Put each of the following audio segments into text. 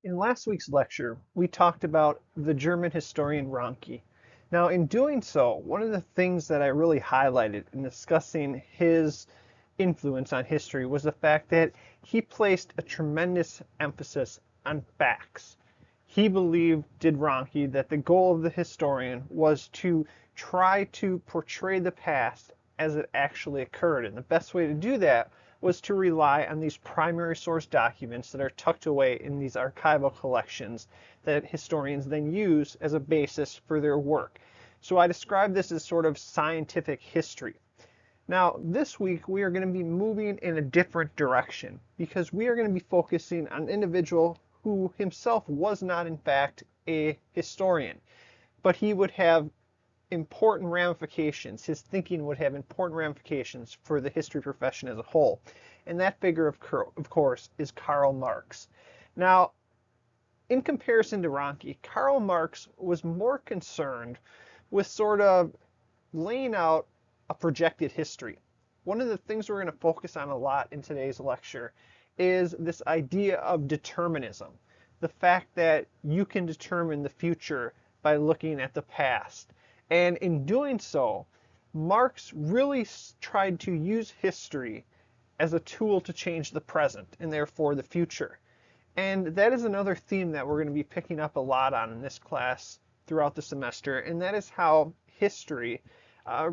In last week's lecture, we talked about the German historian Ranke. Now, in doing so, one of the things that I really highlighted in discussing his influence on history was the fact that he placed a tremendous emphasis on facts. He believed, did Ranke, that the goal of the historian was to try to portray the past as it actually occurred. And the best way to do that was to rely on these primary source documents that are tucked away in these archival collections that historians then use as a basis for their work. So I describe this as sort of scientific history. Now, this week we are going to be moving in a different direction because we are going to be focusing on an individual who himself was not, in fact, a historian, but he would have important ramifications. His thinking would have important ramifications for the history profession as a whole. And that figure, of course, is Karl Marx. Now, in comparison to Ranke, Karl Marx was more concerned with sort of laying out a projected history. One of the things we're going to focus on a lot in today's lecture is this idea of determinism, the fact that you can determine the future by looking at the past. And in doing so, Marx really tried to use history as a tool to change the present and therefore the future. And that is another theme that we're going to be picking up a lot on in this class throughout the semester, and that is how history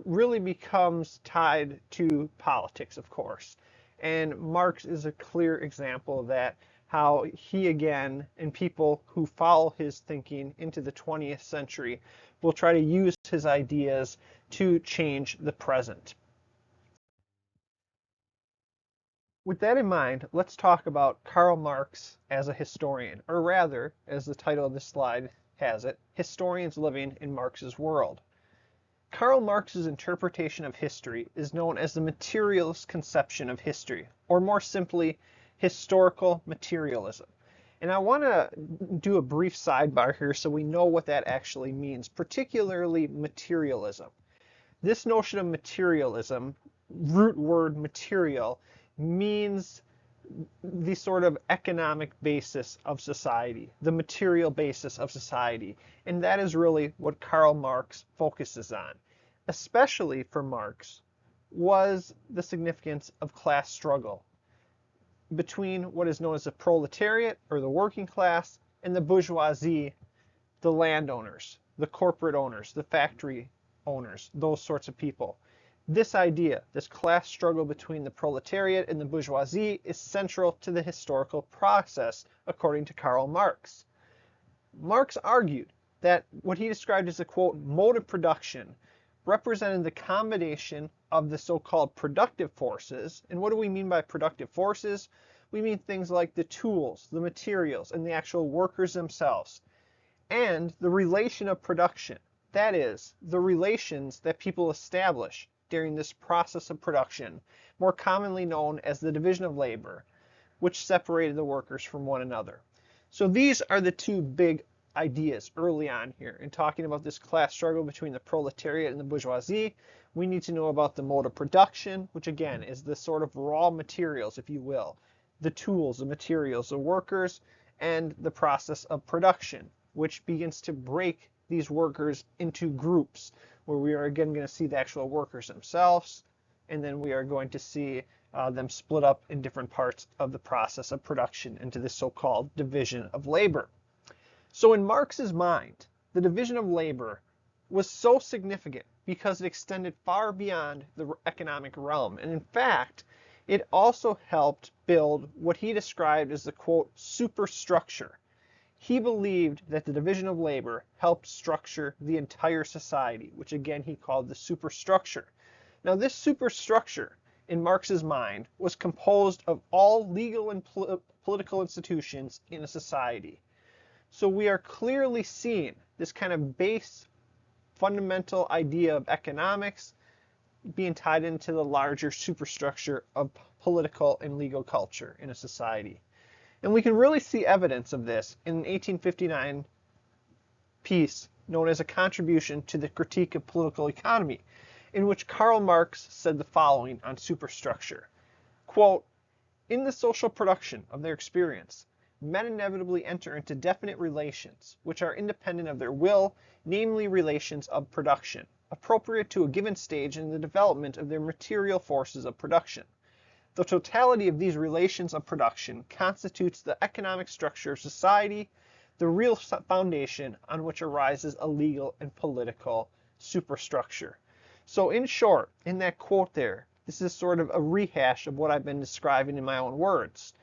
really becomes tied to politics, of course. And Marx is a clear example of that, how he again, and people who follow his thinking into the 20th century, will try to use his ideas to change the present. With that in mind, let's talk about Karl Marx as a historian, or rather, as the title of this slide has it, Historians Living in Marx's World. Karl Marx's interpretation of history is known as the materialist conception of history, or more simply, historical materialism. And I want to do a brief sidebar here so we know what that actually means, particularly materialism. This notion of materialism, root word material, means the sort of economic basis of society, the material basis of society. And that is really what Karl Marx focuses on. Especially for Marx was the significance of class struggle between what is known as the proletariat, or the working class, and the bourgeoisie, the landowners, the corporate owners, the factory owners, those sorts of people. This idea, this class struggle between the proletariat and the bourgeoisie, is central to the historical process, according to Karl Marx. Marx argued that what he described as a, quote, mode of production represented the combination of the so-called productive forces. And what do we mean by productive forces? We mean things like the tools, the materials, and the actual workers themselves, and the relation of production. That is, the relations that people establish during this process of production, more commonly known as the division of labor, which separated the workers from one another. So these are the two big ideas early on here. In talking about this class struggle between the proletariat and the bourgeoisie, we need to know about the mode of production, which again is the sort of raw materials, if you will, the tools, the materials, the workers, and the process of production, which begins to break these workers into groups, where we are again going to see the actual workers themselves, and then we are going to see them split up in different parts of the process of production into this so-called division of labor. So in Marx's mind, the division of labor was so significant because it extended far beyond the economic realm. And in fact, it also helped build what he described as the, quote, superstructure. He believed that the division of labor helped structure the entire society, which again he called the superstructure. Now this superstructure, in Marx's mind, was composed of all legal and political institutions in a society. So we are clearly seeing this kind of base fundamental idea of economics being tied into the larger superstructure of political and legal culture in a society. And we can really see evidence of this in an 1859 piece known as A Contribution to the Critique of Political Economy, in which Karl Marx said the following on superstructure, quote, "In the social production of their experience, men inevitably enter into definite relations, which are independent of their will, namely relations of production, appropriate to a given stage in the development of their material forces of production. The totality of these relations of production constitutes the economic structure of society, the real foundation on which arises a legal and political superstructure. So in short, in that quote there, this is sort of a rehash of what I've been describing in my own words.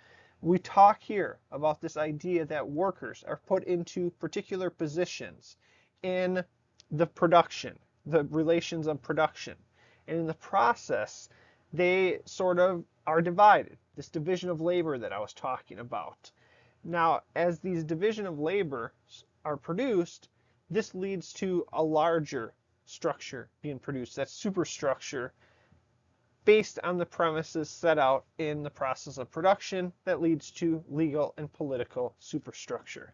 We talk here about this idea that workers are put into particular positions in the production, the relations of production. And in the process, they sort of are divided, this division of labor that I was talking about. Now, as these division of labor are produced, this leads to a larger structure being produced, that superstructure based on the premises set out in the process of production that leads to legal and political superstructure.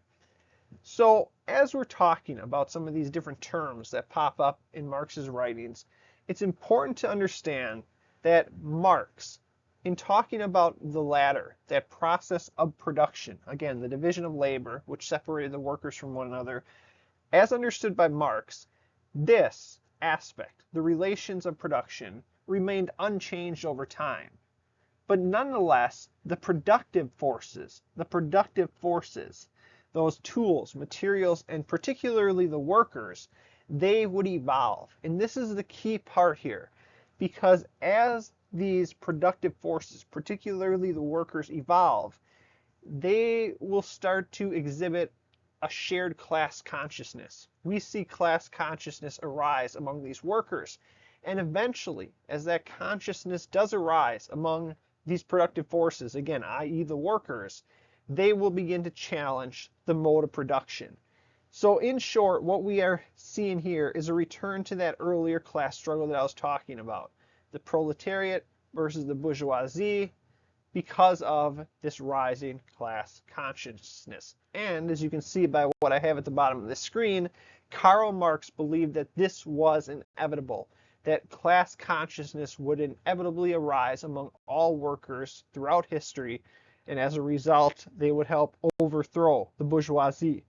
So as we're talking about some of these different terms that pop up in Marx's writings, it's important to understand that Marx, in talking about the latter, that process of production, again, the division of labor, which separated the workers from one another, as understood by Marx, this aspect, the relations of production, remained unchanged over time. But nonetheless, the productive forces, those tools, materials, and particularly the workers, they would evolve. And this is the key part here, because as these productive forces, particularly the workers, evolve, they will start to exhibit a shared class consciousness. We see class consciousness arise among these workers. And eventually, as that consciousness does arise among these productive forces, again, i.e. the workers, they will begin to challenge the mode of production. So in short, what we are seeing here is a return to that earlier class struggle that I was talking about. The proletariat versus the bourgeoisie, because of this rising class consciousness. And as you can see by what I have at the bottom of the screen, Karl Marx believed that this was inevitable, that class consciousness would inevitably arise among all workers throughout history, and as a result, they would help overthrow the bourgeoisie.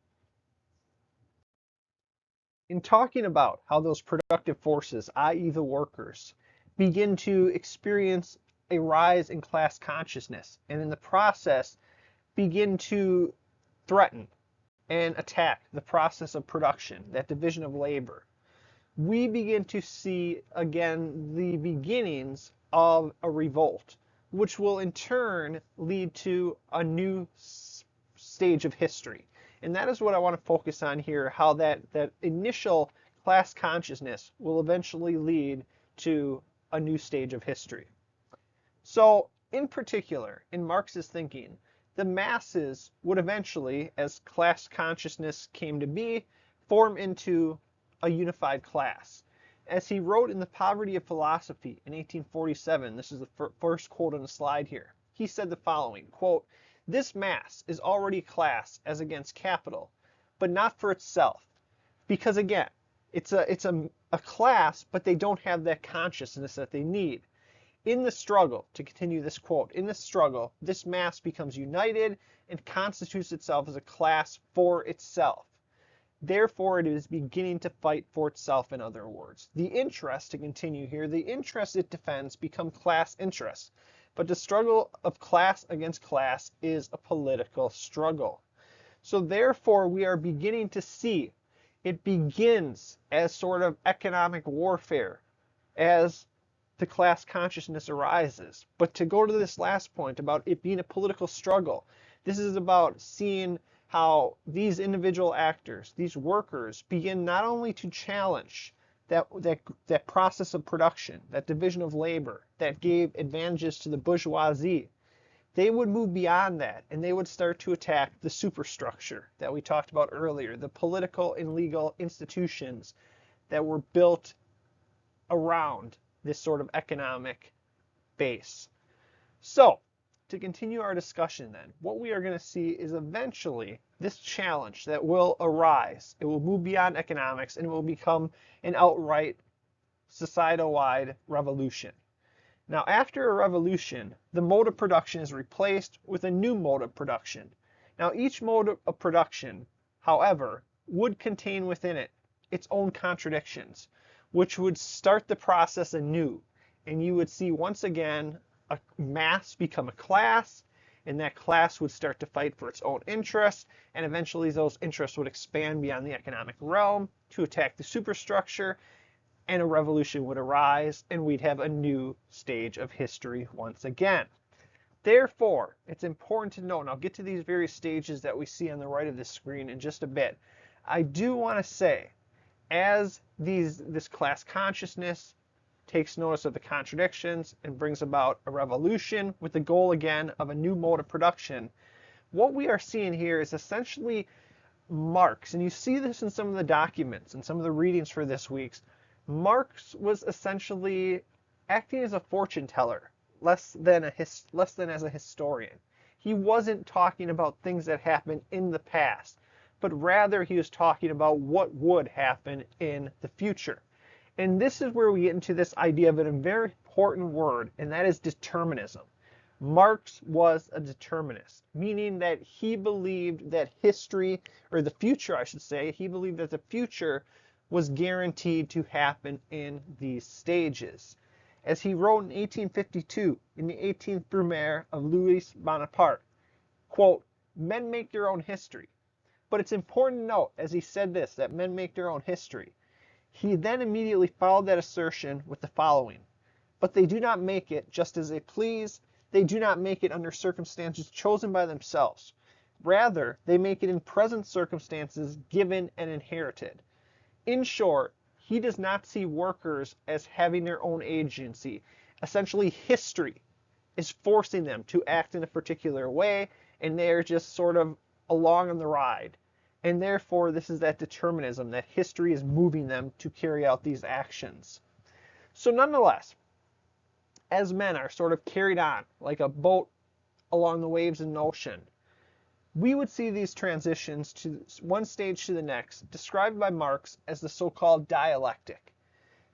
In talking about how those productive forces, i.e. the workers, begin to experience a rise in class consciousness, and in the process begin to threaten and attack the process of production, that division of labor, we begin to see again the beginnings of a revolt, which will in turn lead to a new stage of history. And that is what I want to focus on here, how that initial class consciousness will eventually lead to a new stage of history. So, in particular, in Marx's thinking, the masses would eventually, as class consciousness came to be, form into a unified class. As he wrote in The Poverty of Philosophy in 1847, this is the first quote on the slide here, he said the following, quote, "This mass is already class as against capital, but not for itself, because again, it's a class, but they don't have that consciousness that they need. In the struggle," to continue this quote, "in the struggle, this mass becomes united and constitutes itself as a class for itself. Therefore, it is beginning to fight for itself, in other words. The interest," to continue here, "the interest it defends become class interests. But the struggle of class against class is a political struggle." So therefore, we are beginning to see it begins as sort of economic warfare, as the class consciousness arises. But to go to this last point about it being a political struggle, this is about seeing how these individual actors, these workers, begin not only to challenge that process of production, that division of labor that gave advantages to the bourgeoisie, they would move beyond that and they would start to attack the superstructure that we talked about earlier, the political and legal institutions that were built around this sort of economic base. So, to continue our discussion then, what we are going to see is eventually this challenge that will arise. It will move beyond economics and it will become an outright societal-wide revolution. Now, after a revolution, the mode of production is replaced with a new mode of production. Now, each mode of production, however, would contain within it its own contradictions, which would start the process anew. And you would see once again a mass become a class, and that class would start to fight for its own interests, and eventually those interests would expand beyond the economic realm to attack the superstructure, and a revolution would arise, and we'd have a new stage of history once again. Therefore, it's important to note, and I'll get to these various stages that we see on the right of this screen in just a bit. I do want to say, as this class consciousness takes notice of the contradictions and brings about a revolution with the goal again of a new mode of production, what we are seeing here is essentially Marx, and you see this in some of the documents and some of the readings for this week's. Marx was essentially acting as a fortune teller, less than as a historian. He wasn't talking about things that happened in the past, but rather he was talking about what would happen in the future. And this is where we get into this idea of a very important word, and that is determinism. Marx was a determinist, meaning that he believed that history, or the future I should say, he believed that the future was guaranteed to happen in these stages. As he wrote in 1852 in the 18th Brumaire of Louis Bonaparte, quote, "Men make their own history." But it's important to note, as he said this, that men make their own history, he then immediately followed that assertion with the following: "But they do not make it just as they please. They do not make it under circumstances chosen by themselves. Rather, they make it in present circumstances given and inherited." In short, he does not see workers as having their own agency. Essentially, history is forcing them to act in a particular way, and they're just sort of along on the ride. And therefore, this is that determinism, that history is moving them to carry out these actions. So nonetheless, as men are sort of carried on like a boat along the waves in the ocean, we would see these transitions to one stage to the next, described by Marx as the so-called dialectic.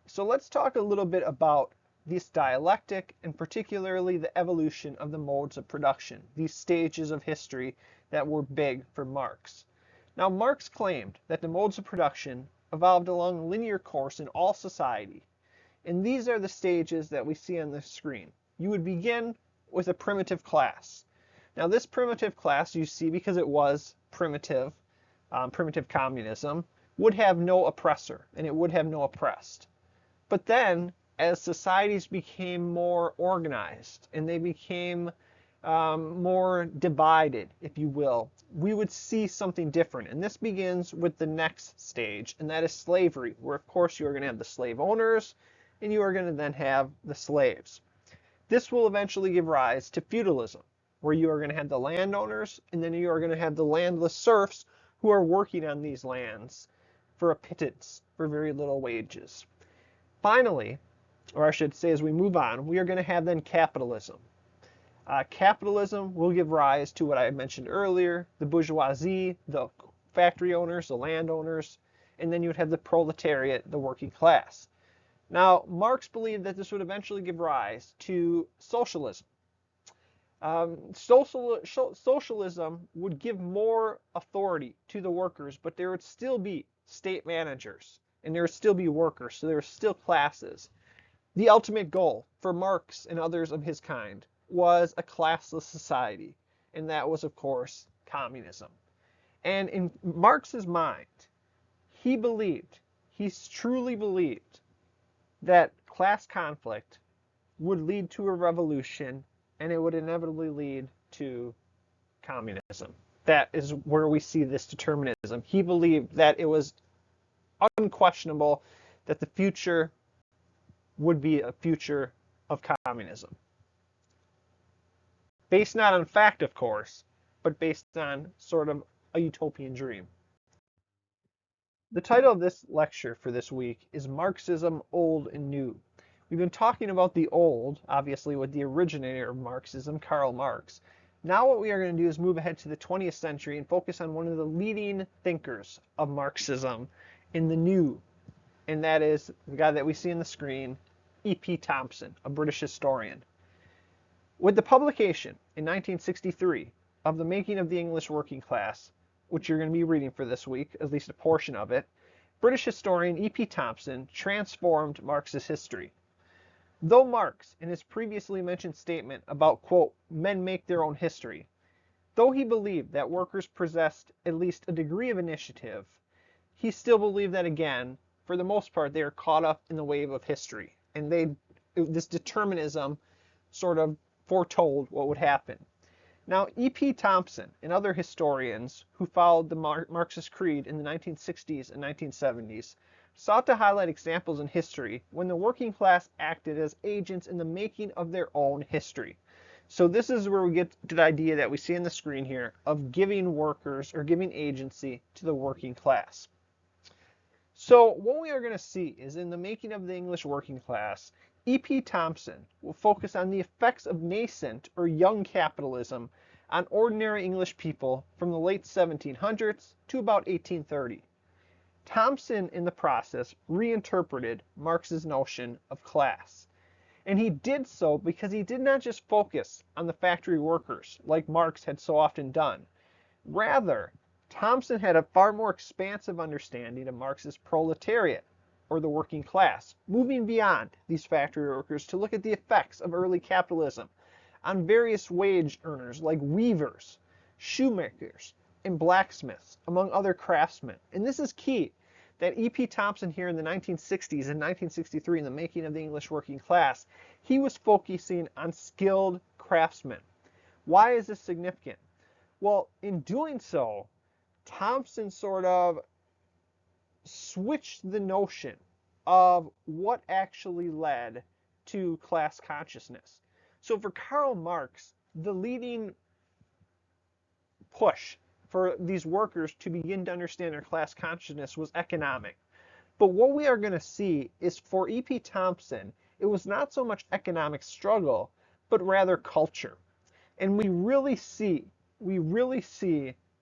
So let's talk a little bit about this dialectic, and particularly the evolution of the modes of production, these stages of history that were big for Marx. Now, Marx claimed that the modes of production evolved along a linear course in all society, and these are the stages that we see on the screen. You would begin with a primitive class. Now, this primitive class, you see, because it was primitive communism, would have no oppressor, and it would have no oppressed. But then, as societies became more organized, and they became more divided, if you will, we would see something different. And this begins with the next stage, and that is slavery, where, of course, you are going to have the slave owners, and you are going to then have the slaves. This will eventually give rise to feudalism, where you are going to have the landowners, and then you are going to have the landless serfs who are working on these lands for a pittance, for very little wages. Finally, or I should say as we move on, we are going to have then capitalism. Capitalism will give rise to what I mentioned earlier, the bourgeoisie, the factory owners, the landowners, and then you would have the proletariat, the working class. Now, Marx believed that this would eventually give rise to socialism. Socialism would give more authority to the workers, but there would still be state managers, and there would still be workers, so there are still classes. The ultimate goal for Marx and others of his kind was a classless society, and that was, of course, communism. And in Marx's mind, he truly believed that class conflict would lead to a revolution, and it would inevitably lead to communism. That is where we see this determinism. He believed that it was unquestionable that the future would be a future of communism. Based not on fact, of course, but based on sort of a utopian dream. The title of this lecture for this week is Marxism, Old and New. We've been talking about the old, obviously with the originator of Marxism, Karl Marx. Now what we are going to do is move ahead to the 20th century and focus on one of the leading thinkers of Marxism in the new, and that is the guy that we see on the screen, E.P. Thompson, a British historian. With the publication in 1963 of the making of the English working class, which you're going to be reading for this week, at least a portion of it, British historian E.P. Thompson transformed Marx's history. Though Marx, in his previously mentioned statement about, quote, men make their own history, though he believed that workers possessed at least a degree of initiative, he still believed that, again, for the most part, they are caught up in the wave of history. And this determinism sort of foretold what would happen. Now, E.P. Thompson and other historians who followed the Marxist creed in the 1960s and 1970s sought to highlight examples in history when the working class acted as agents in the making of their own history. So this is where we get to the idea that we see on the screen here of giving workers or giving agency to the working class. So what we are going to see is in the making of the English working class, E.P. Thompson will focus on the effects of nascent or young capitalism on ordinary English people from the late 1700s to about 1830. Thompson, in the process, reinterpreted Marx's notion of class. And he did so because he did not just focus on the factory workers like Marx had so often done. Rather, Thompson had a far more expansive understanding of Marx's proletariat, or the working class, moving beyond these factory workers to look at the effects of early capitalism on various wage earners like weavers, shoemakers, and blacksmiths, among other craftsmen. And this is key, that E.P. Thompson here in the 1960s and 1963 in the making of the English working class, he was focusing on skilled craftsmen. Why is this significant? Well, in doing so, Thompson sort of switched the notion of what actually led to class consciousness. So for Karl Marx, the leading push for these workers to begin to understand their class consciousness was economic. But what we are going to see is for E.P. Thompson, it was not so much economic struggle, but rather culture. And we really see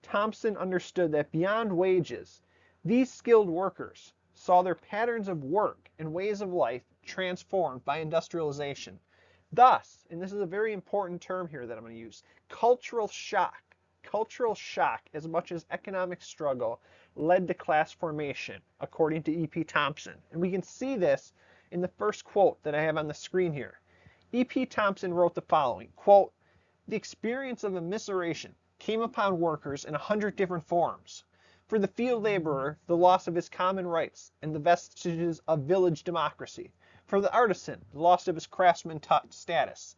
Thompson understood that beyond wages, these skilled workers saw their patterns of work and ways of life transformed by industrialization. Thus, and this is a very important term here that I'm going to use, cultural shock as much as economic struggle led to class formation, according to E.P. Thompson. And we can see this in the first quote that I have on the screen here. E.P. Thompson wrote the following, quote, "The experience of immiseration came upon workers in 100 different forms. For the field laborer, the loss of his common rights and the vestiges of village democracy. For the artisan, the loss of his craftsman status.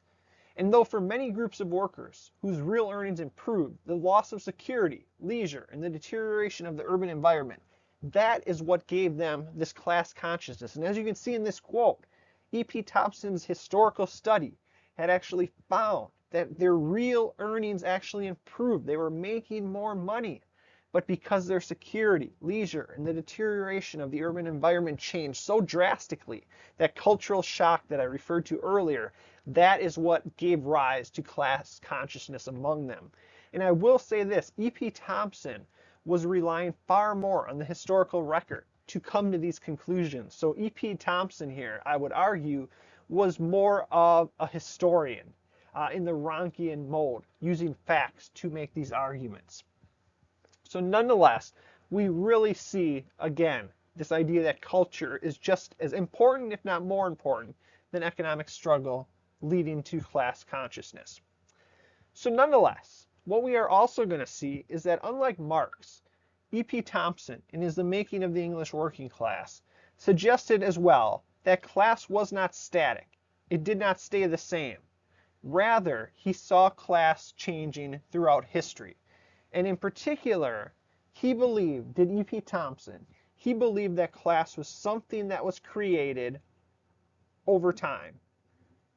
And though for many groups of workers, whose real earnings improved, the loss of security, leisure, and the deterioration of the urban environment, that is what gave them this class consciousness." And as you can see in this quote, E.P. Thompson's historical study had actually found that their real earnings actually improved. They were making more money. But because their security, leisure, and the deterioration of the urban environment changed so drastically, that cultural shock that I referred to earlier, that is what gave rise to class consciousness among them. And I will say this, E.P. Thompson was relying far more on the historical record to come to these conclusions. So E.P. Thompson here, I would argue, was more of a historian in the Rankian mode, using facts to make these arguments. So nonetheless, we really see, again, this idea that culture is just as important, if not more important, than economic struggle leading to class consciousness. So nonetheless, what we are also going to see is that unlike Marx, E.P. Thompson, in his The Making of the English Working Class, suggested as well that class was not static. It did not stay the same. Rather, he saw class changing throughout history. And in particular, he believed, did E.P. Thompson, he believed that class was something that was created over time.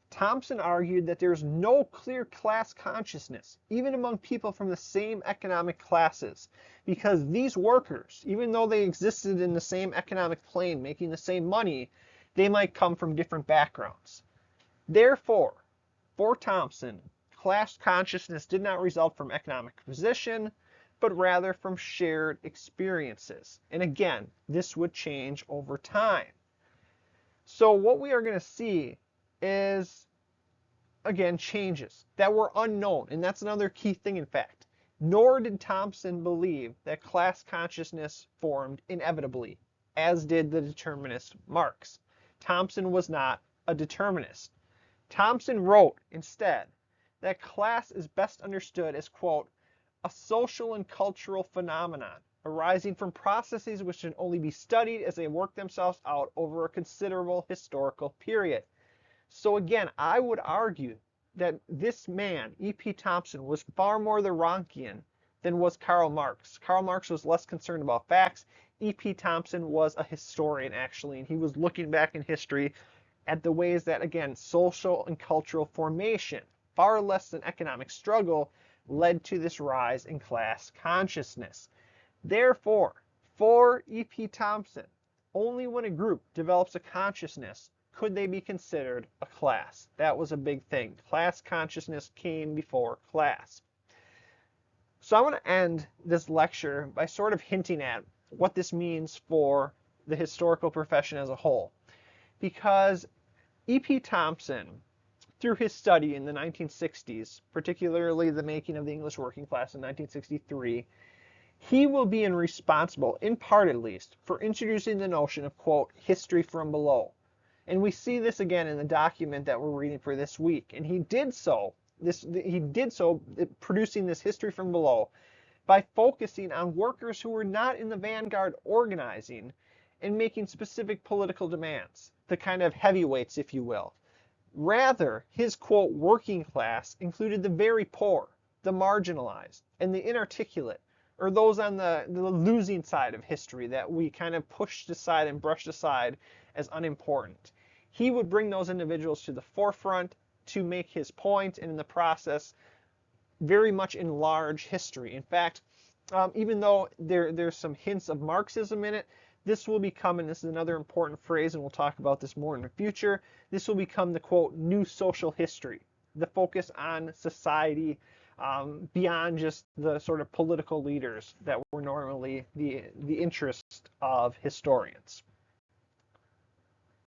Thompson argued that there's no clear class consciousness, even among people from the same economic classes, because these workers, even though they existed in the same economic plane, making the same money, they might come from different backgrounds. Therefore, for Thompson, class consciousness did not result from economic position, but rather from shared experiences. And again, this would change over time. So what we are going to see is, again, changes that were unknown. And that's another key thing, in fact. Nor did Thompson believe that class consciousness formed inevitably, as did the determinist Marx. Thompson was not a determinist. Thompson wrote instead that class is best understood as, quote, a social and cultural phenomenon arising from processes which can only be studied as they work themselves out over a considerable historical period. So again, I would argue that this man, E.P. Thompson, was far more the Ronchian than was Karl Marx. Karl Marx was less concerned about facts. E.P. Thompson was a historian, actually, and he was looking back in history at the ways that, again, social and cultural formation, far less than economic struggle, led to this rise in class consciousness. Therefore, for E.P. Thompson, only when a group develops a consciousness could they be considered a class. That was a big thing. Class consciousness came before class. So I want to end this lecture by sort of hinting at what this means for the historical profession as a whole. Because E.P. Thompson, through his study in the 1960s, particularly the making of the English working class in 1963, he will be responsible, in part at least, for introducing the notion of, quote, history from below. And we see this again in the document that we're reading for this week. And he did so producing this history from below by focusing on workers who were not in the vanguard organizing and making specific political demands, the kind of heavyweights, if you will. Rather, his, quote, working class included the very poor, the marginalized, and the inarticulate, or those on the losing side of history that we kind of pushed aside and brushed aside as unimportant. He would bring those individuals to the forefront to make his point, and in the process, very much enlarge history. In fact, even though there's some hints of Marxism in it, this will become, and this is another important phrase, and we'll talk about this more in the future, this will become the, quote, new social history, the focus on society beyond just the sort of political leaders that were normally the interest of historians.